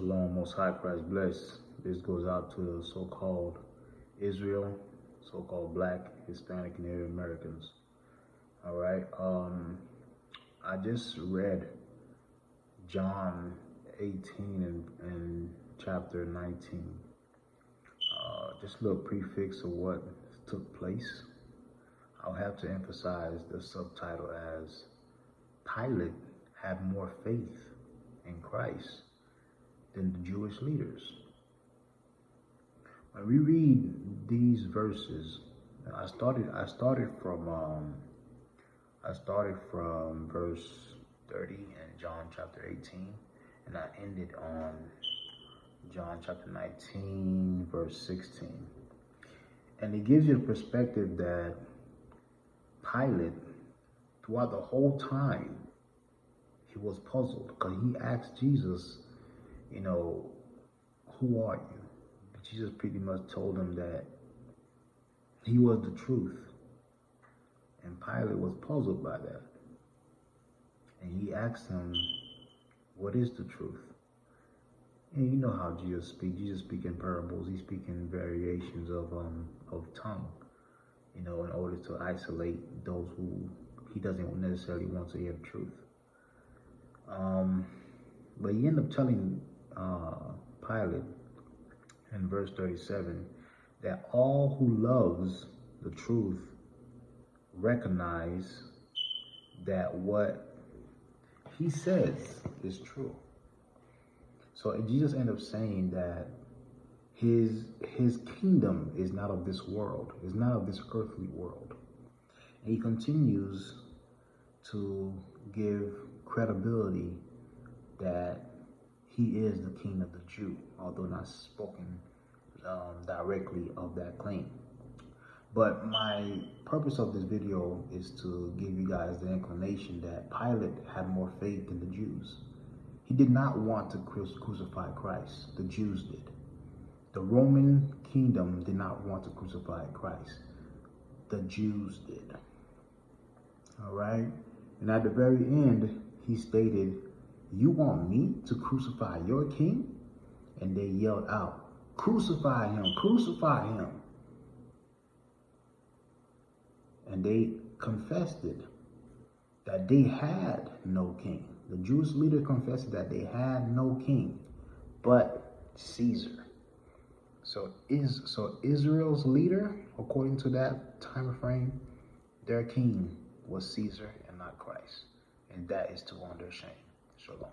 Shalom, Most High Christ bless. This goes out to the so-called Israel, so-called Black, Hispanic, and Native Americans. All right. I just read John 18 and chapter 19. Just a little prefix of what took place. I'll have to emphasize the subtitle as Pilate had more faith in Christ than the Jewish leaders. When we read these verses, I started from verse 30 in John chapter 18, and I ended on John chapter 19 verse 16. And it gives you the perspective that Pilate, throughout the whole time, he was puzzled because he asked Jesus, who are you? But Jesus pretty much told him that he was the truth. And Pilate was puzzled by that. And he asked him, what is the truth? And you know how Jesus speaks. Jesus speaks in parables. He speaks in variations of tongue, in order to isolate those who he doesn't necessarily want to hear the truth. But he ended up telling Pilate in verse 37 that all who loves the truth recognize that what he says is true. So Jesus ended up saying that his kingdom is not of this world, is not of this earthly world. And he continues to give credibility that he is the king of the Jew, although not spoken directly of that claim. But my purpose of this video is to give you guys the inclination that Pilate had more faith than the Jews. He did not want to crucify Christ. The Jews did. The Roman kingdom did not want to crucify Christ. The Jews did. All right? And at the very end, he stated, "You want me to crucify your king?" And they yelled out, "Crucify him, crucify him." And they confessed it, that they had no king. The Jewish leader confessed that they had no king but Caesar. So Israel's leader, according to that time frame, their king was Caesar and not Christ. And that is to on their shame. Shalom.